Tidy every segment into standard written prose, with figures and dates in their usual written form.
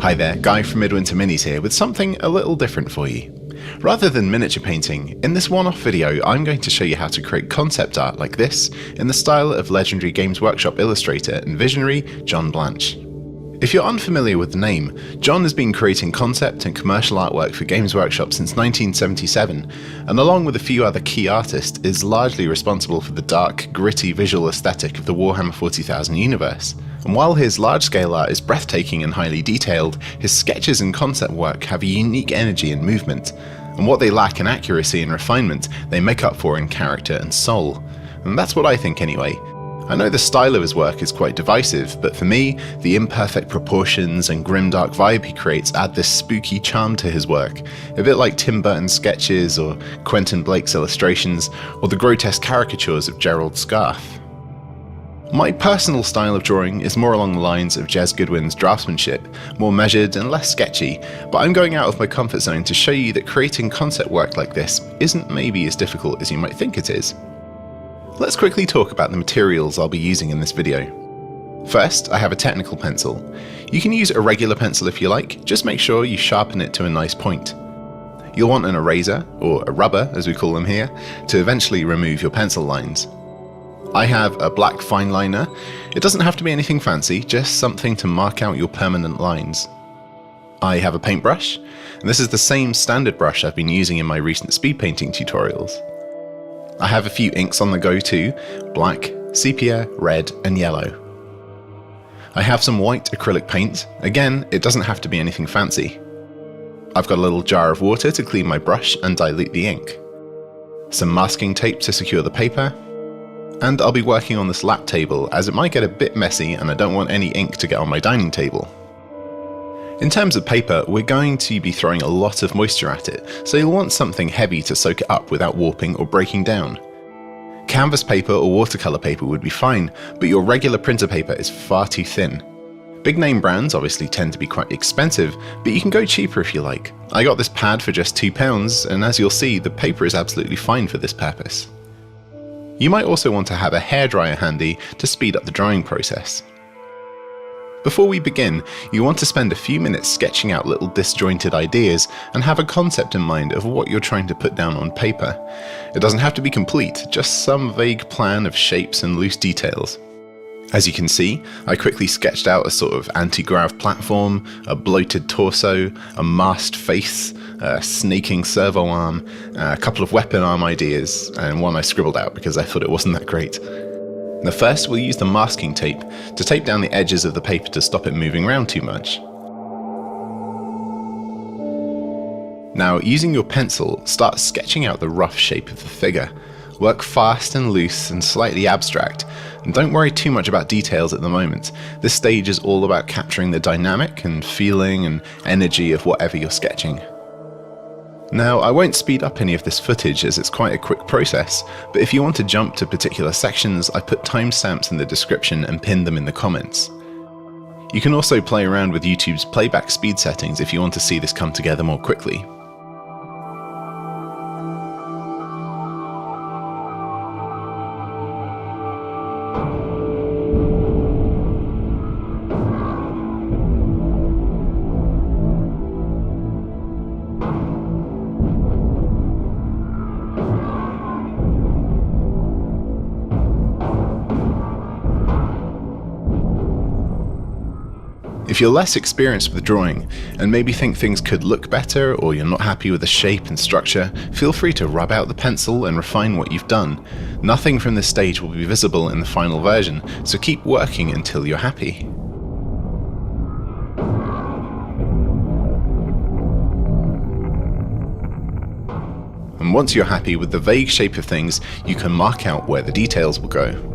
Hi there, Guy from Midwinter Minis here with something a little different for you. Rather than miniature painting, in this one-off video I'm going to show you how to create concept art like this in the style of legendary Games Workshop illustrator and visionary John Blanche. If you're unfamiliar with the name, John has been creating concept and commercial artwork for Games Workshop since 1977, and along with a few other key artists is largely responsible for the dark, gritty visual aesthetic of the Warhammer 40,000 universe. And while his large-scale art is breathtaking and highly detailed, his sketches and concept work have a unique energy and movement, and what they lack in accuracy and refinement, they make up for in character and soul. And that's what I think anyway. I know the style of his work is quite divisive, but for me, the imperfect proportions and grimdark vibe he creates add this spooky charm to his work, a bit like Tim Burton's sketches or Quentin Blake's illustrations, or the grotesque caricatures of Gerald Scarfe. My personal style of drawing is more along the lines of Jez Goodwin's draftsmanship, more measured and less sketchy, but I'm going out of my comfort zone to show you that creating concept work like this isn't maybe as difficult as you might think it is. Let's quickly talk about the materials I'll be using in this video. First, I have a technical pencil. You can use a regular pencil if you like, just make sure you sharpen it to a nice point. You'll want an eraser, or a rubber as we call them here, to eventually remove your pencil lines. I have a black fineliner. It doesn't have to be anything fancy, just something to mark out your permanent lines. I have a paintbrush, and this is the same standard brush I've been using in my recent speed painting tutorials. I have a few inks on the go too, black, sepia, red and yellow. I have some white acrylic paint. Again, it doesn't have to be anything fancy. I've got a little jar of water to clean my brush and dilute the ink. Some masking tape to secure the paper. And I'll be working on this lap table as it might get a bit messy and I don't want any ink to get on my dining table. In terms of paper, we're going to be throwing a lot of moisture at it, so you'll want something heavy to soak it up without warping or breaking down. Canvas paper or watercolour paper would be fine, but your regular printer paper is far too thin. Big name brands obviously tend to be quite expensive, but you can go cheaper if you like. I got this pad for just £2, and as you'll see, the paper is absolutely fine for this purpose. You might also want to have a hairdryer handy to speed up the drying process. Before we begin, you want to spend a few minutes sketching out little disjointed ideas and have a concept in mind of what you're trying to put down on paper. It doesn't have to be complete, just some vague plan of shapes and loose details. As you can see, I quickly sketched out a sort of anti-grav platform, a bloated torso, a masked face, a snaking servo arm, a couple of weapon arm ideas, and one I scribbled out because I thought it wasn't that great. Now first, we'll use the masking tape to tape down the edges of the paper to stop it moving around too much. Now, using your pencil, start sketching out the rough shape of the figure. Work fast and loose and slightly abstract, and don't worry too much about details at the moment. This stage is all about capturing the dynamic and feeling and energy of whatever you're sketching. Now, I won't speed up any of this footage as it's quite a quick process, but if you want to jump to particular sections, I put timestamps in the description and pinned them in the comments. You can also play around with YouTube's playback speed settings if you want to see this come together more quickly. If you're less experienced with drawing, and maybe think things could look better, or you're not happy with the shape and structure, feel free to rub out the pencil and refine what you've done. Nothing from this stage will be visible in the final version, so keep working until you're happy. And once you're happy with the vague shape of things, you can mark out where the details will go.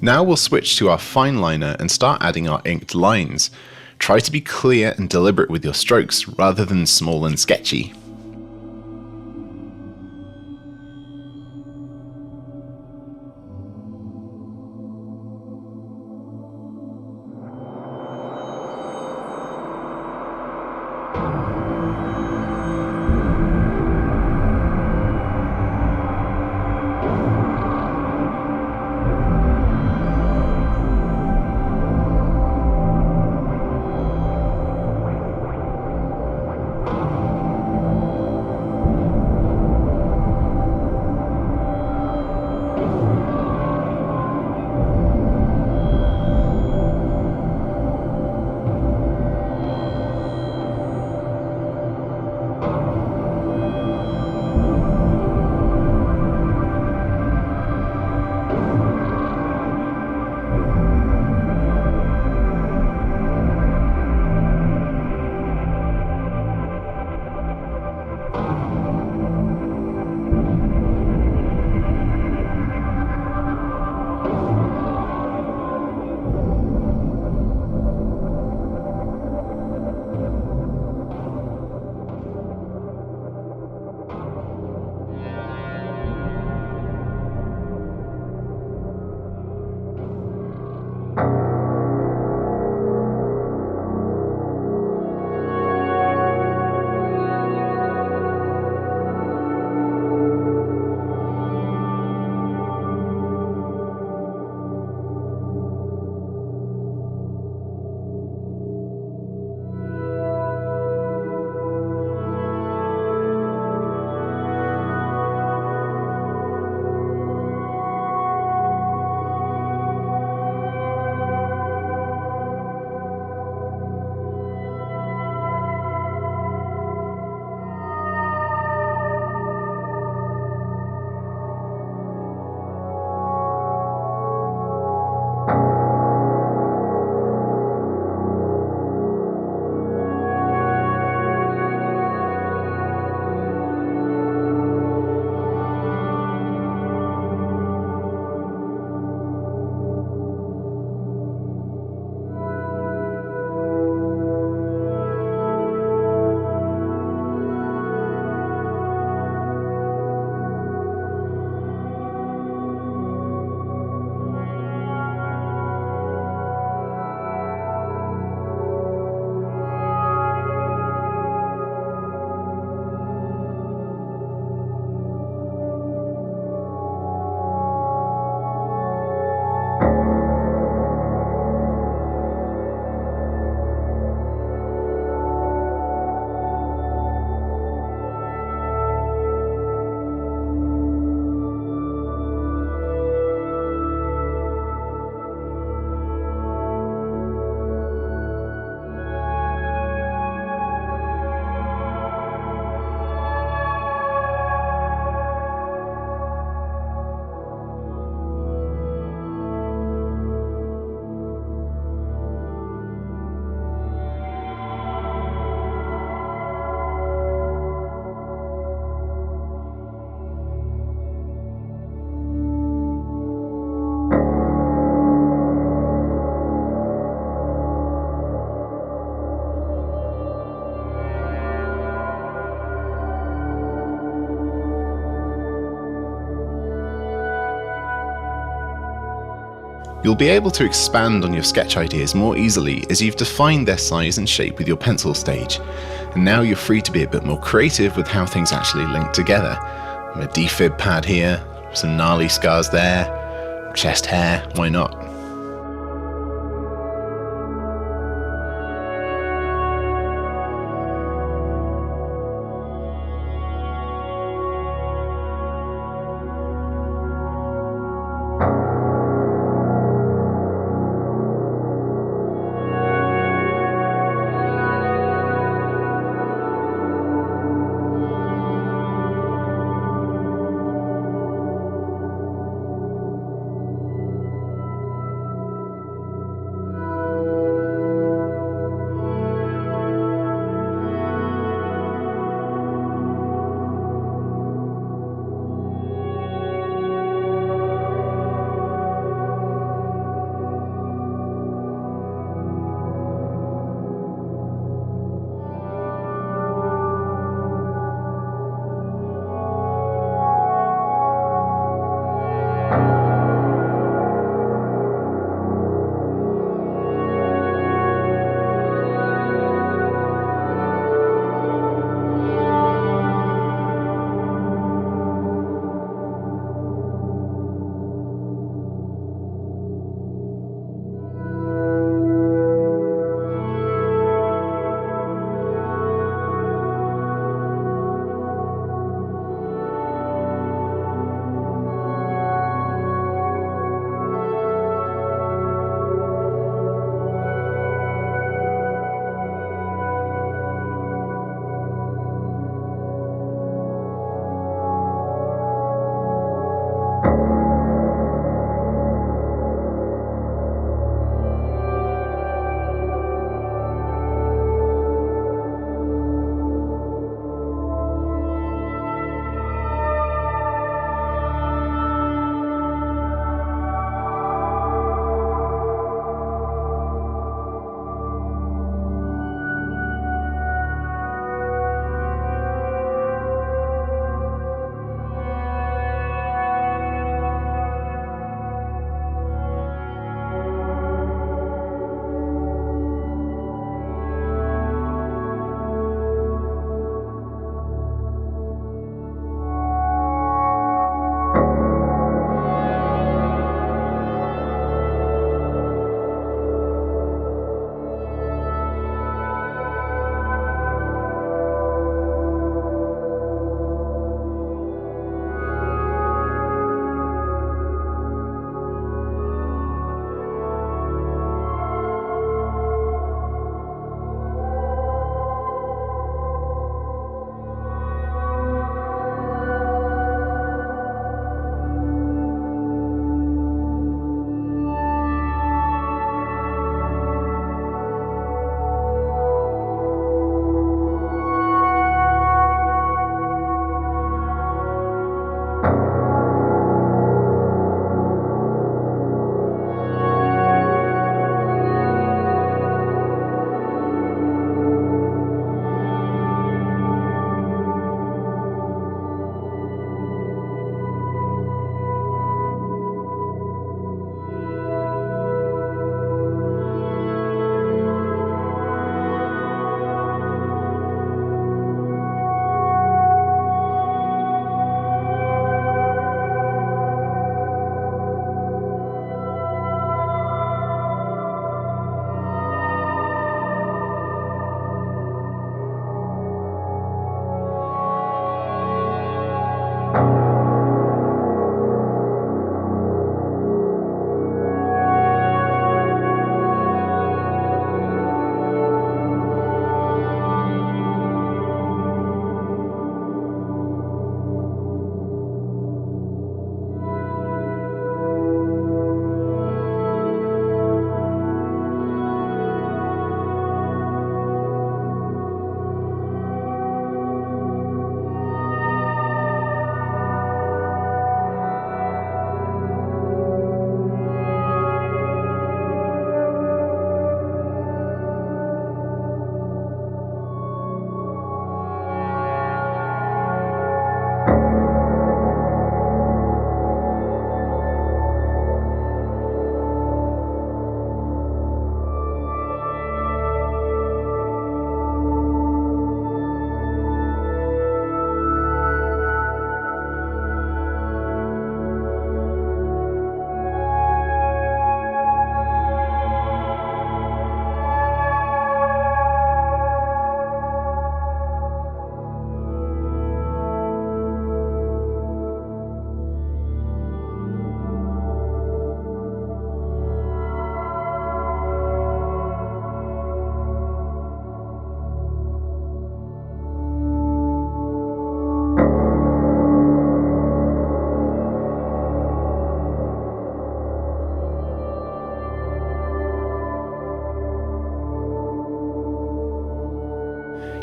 Now we'll switch to our fineliner and start adding our inked lines. Try to be clear and deliberate with your strokes rather than small and sketchy. You'll be able to expand on your sketch ideas more easily as you've defined their size and shape with your pencil stage, and now you're free to be a bit more creative with how things actually link together. A defib pad here, some gnarly scars there, chest hair, why not?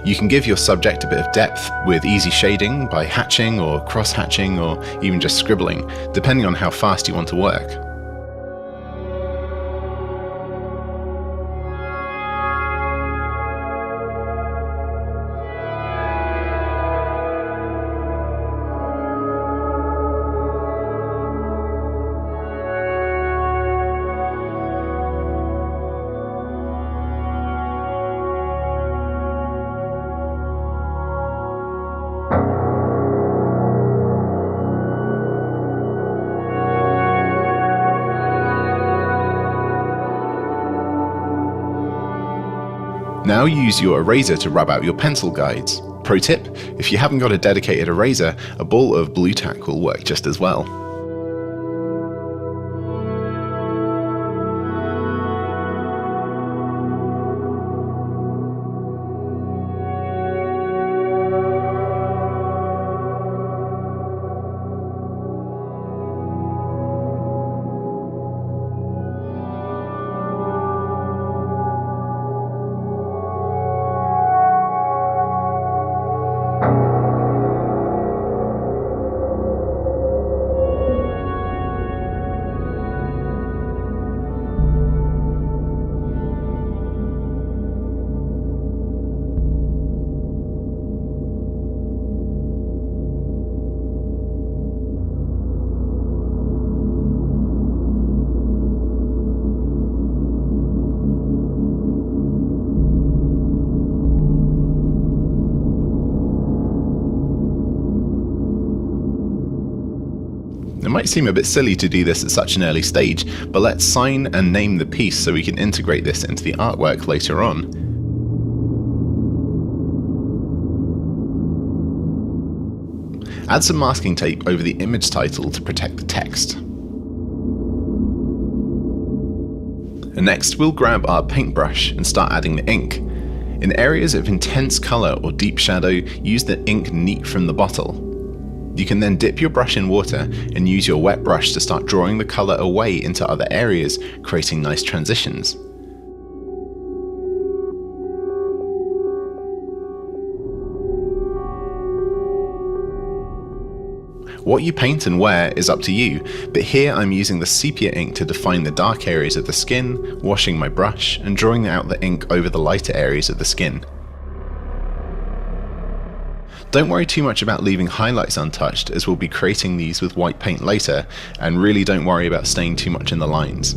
You can give your subject a bit of depth with easy shading by hatching or cross-hatching or even just scribbling, depending on how fast you want to work. Now use your eraser to rub out your pencil guides. Pro tip, if you haven't got a dedicated eraser, a ball of blue tack will work just as well. It might seem a bit silly to do this at such an early stage, but let's sign and name the piece so we can integrate this into the artwork later on. Add some masking tape over the image title to protect the text. And next we'll grab our paintbrush and start adding the ink. In areas of intense colour or deep shadow, use the ink neat from the bottle. You can then dip your brush in water and use your wet brush to start drawing the colour away into other areas, creating nice transitions. What you paint and where is up to you, but here I'm using the sepia ink to define the dark areas of the skin, washing my brush and drawing out the ink over the lighter areas of the skin. Don't worry too much about leaving highlights untouched, as we'll be creating these with white paint later, and really don't worry about staying too much in the lines.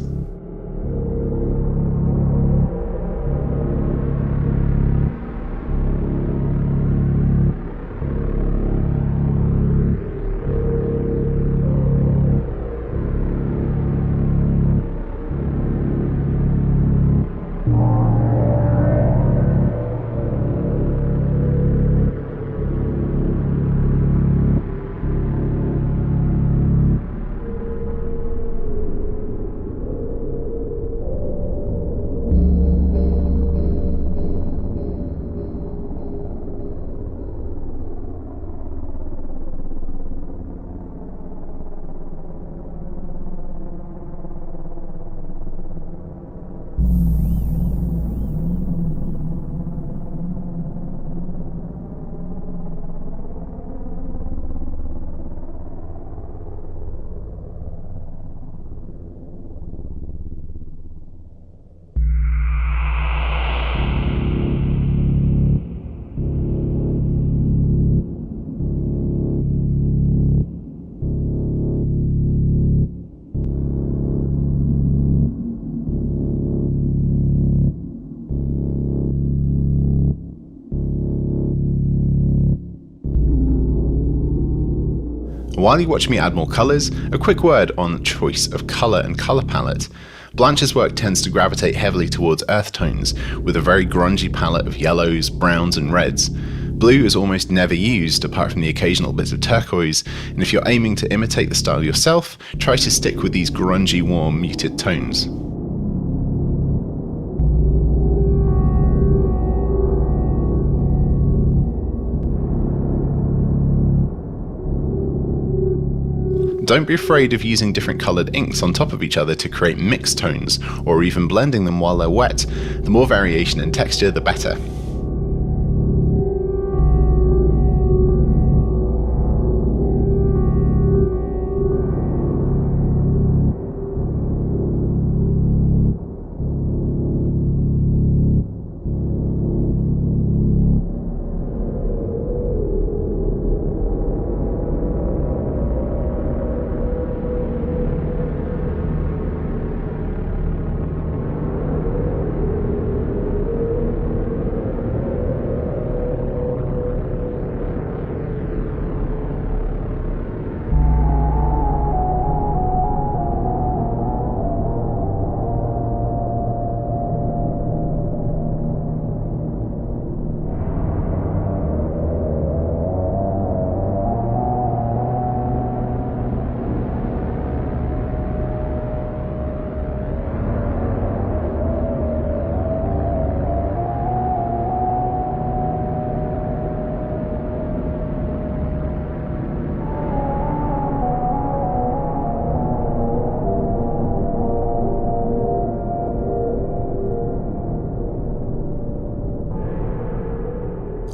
While you watch me add more colours, a quick word on choice of colour and colour palette. Blanche's work tends to gravitate heavily towards earth tones, with a very grungy palette of yellows, browns and reds. Blue is almost never used, apart from the occasional bits of turquoise, and if you're aiming to imitate the style yourself, try to stick with these grungy, warm, muted tones. Don't be afraid of using different coloured inks on top of each other to create mixed tones, or even blending them while they're wet. The more variation in texture, the better.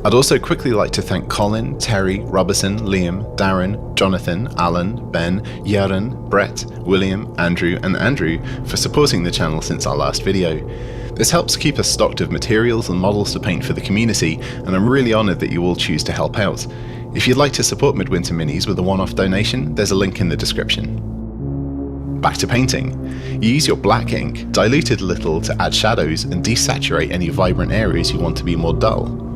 I'd also quickly like to thank Colin, Terry, Robertson, Liam, Darren, Jonathan, Alan, Ben, Yaron, Brett, William, Andrew and Andrew for supporting the channel since our last video. This helps keep us stocked of materials and models to paint for the community, and I'm really honoured that you all choose to help out. If you'd like to support Midwinter Minis with a one-off donation, there's a link in the description. Back to painting. You use your black ink, diluted a little to add shadows and desaturate any vibrant areas you want to be more dull.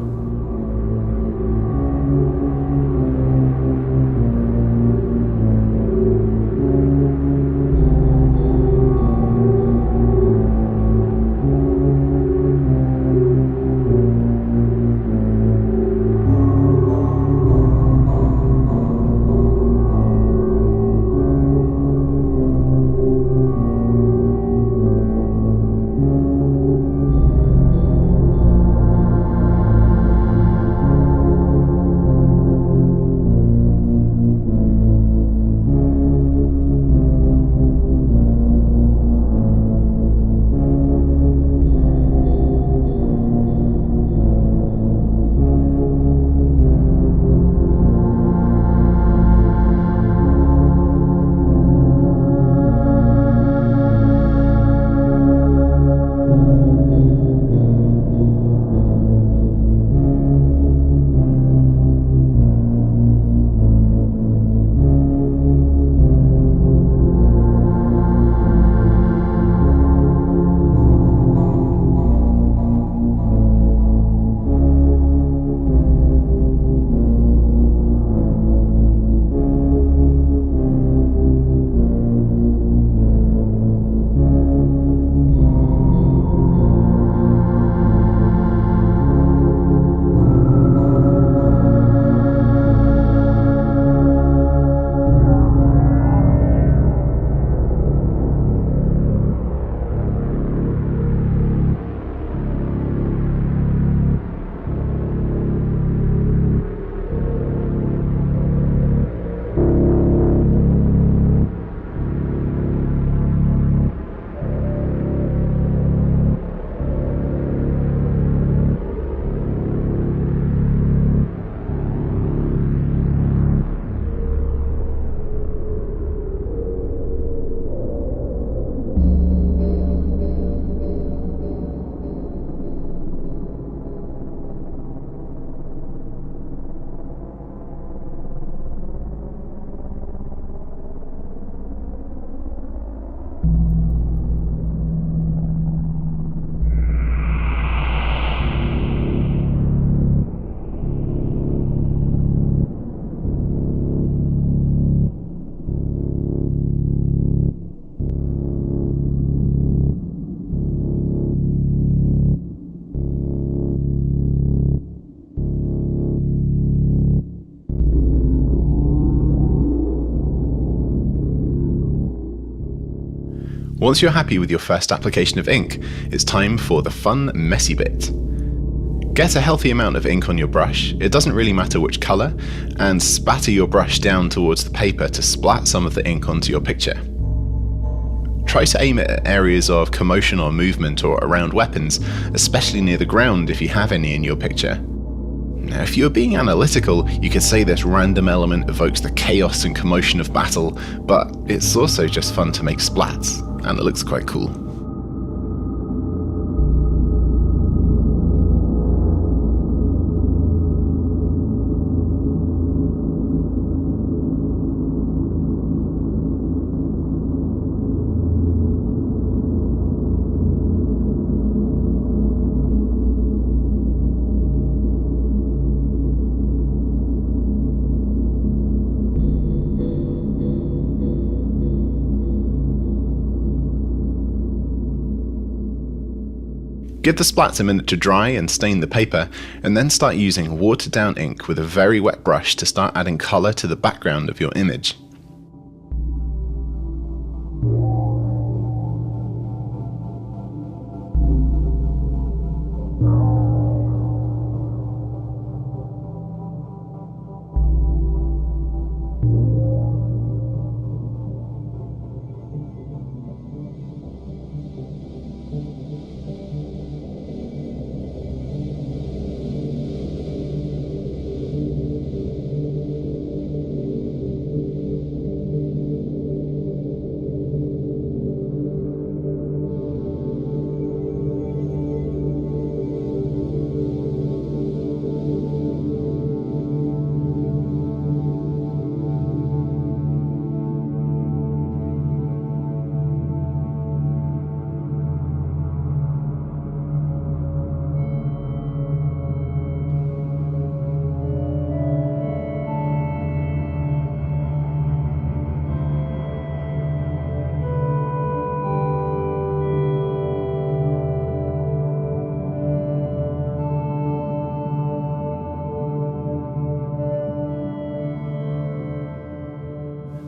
Once you're happy with your first application of ink, it's time for the fun, messy bit. Get a healthy amount of ink on your brush, it doesn't really matter which colour, and spatter your brush down towards the paper to splat some of the ink onto your picture. Try to aim it at areas of commotion or movement or around weapons, especially near the ground if you have any in your picture. Now, if you're being analytical, you could say this random element evokes the chaos and commotion of battle, but it's also just fun to make splats, and it looks quite cool. Give the splats a minute to dry and stain the paper, and then start using watered down ink with a very wet brush to start adding colour to the background of your image.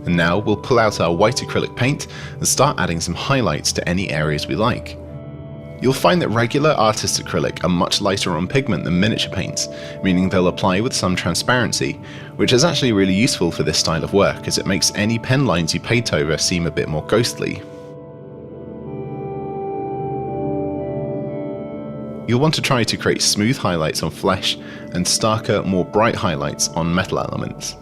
And now we'll pull out our white acrylic paint and start adding some highlights to any areas we like. You'll find that regular artist acrylic are much lighter on pigment than miniature paints, meaning they'll apply with some transparency, which is actually really useful for this style of work as it makes any pen lines you paint over seem a bit more ghostly. You'll want to try to create smooth highlights on flesh and starker, more bright highlights on metal elements.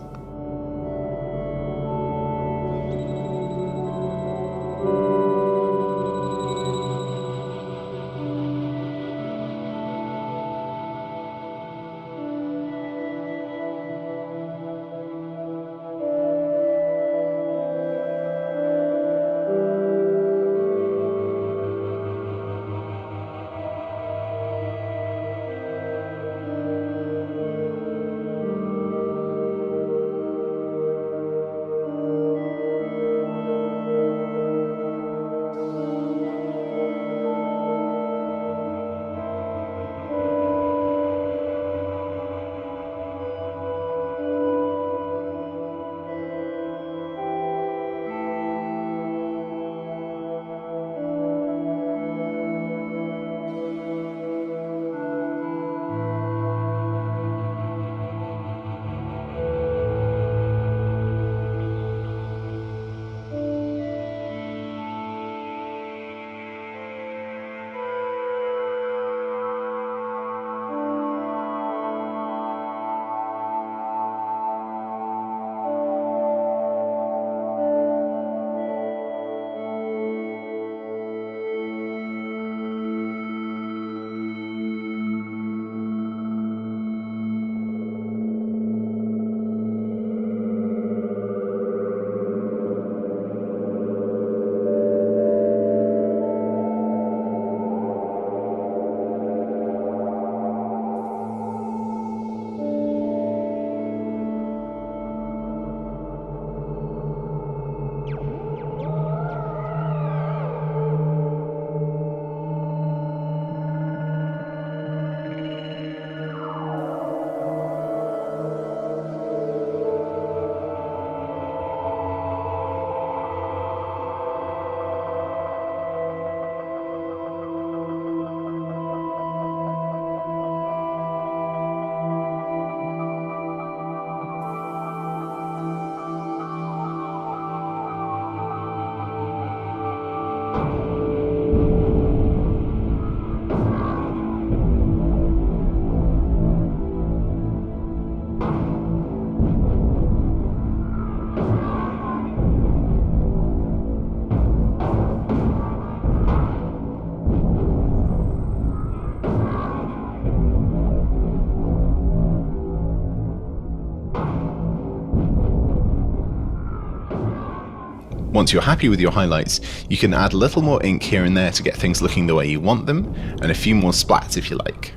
Once you're happy with your highlights, you can add a little more ink here and there to get things looking the way you want them, and a few more splats if you like.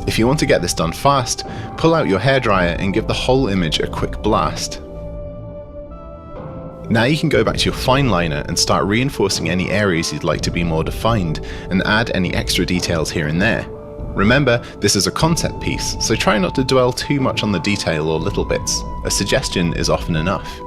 If you want to get this done fast, pull out your hairdryer and give the whole image a quick blast. Now you can go back to your fineliner and start reinforcing any areas you'd like to be more defined, and add any extra details here and there. Remember, this is a concept piece, so try not to dwell too much on the detail or little bits. A suggestion is often enough.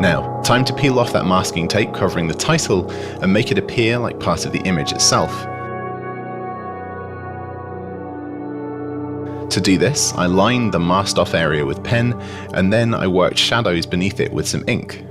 Now, time to peel off that masking tape covering the title and make it appear like part of the image itself. To do this, I lined the masked off area with pen, and then I worked shadows beneath it with some ink.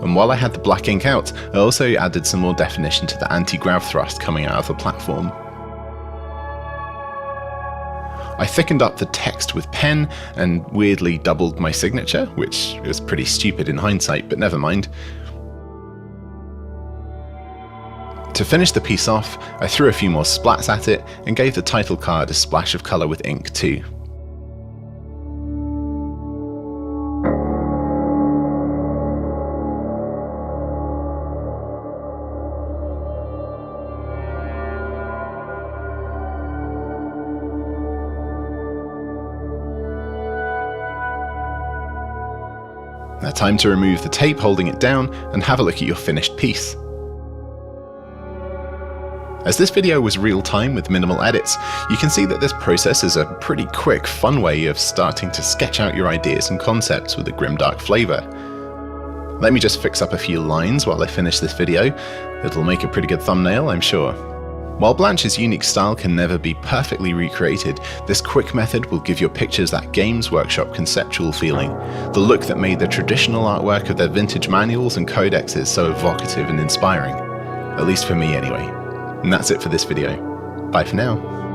And while I had the black ink out, I also added some more definition to the anti-grav thrust coming out of the platform. I thickened up the text with pen and weirdly doubled my signature, which was pretty stupid in hindsight, but never mind. To finish the piece off, I threw a few more splats at it and gave the title card a splash of colour with ink too. Now time to remove the tape holding it down and have a look at your finished piece. As this video was real time with minimal edits, you can see that this process is a pretty quick, fun way of starting to sketch out your ideas and concepts with a grimdark flavour. Let me just fix up a few lines while I finish this video. It'll make a pretty good thumbnail, I'm sure. While Blanche's unique style can never be perfectly recreated, this quick method will give your pictures that Games Workshop conceptual feeling, the look that made the traditional artwork of their vintage manuals and codexes so evocative and inspiring. At least for me anyway. And that's it for this video. Bye for now.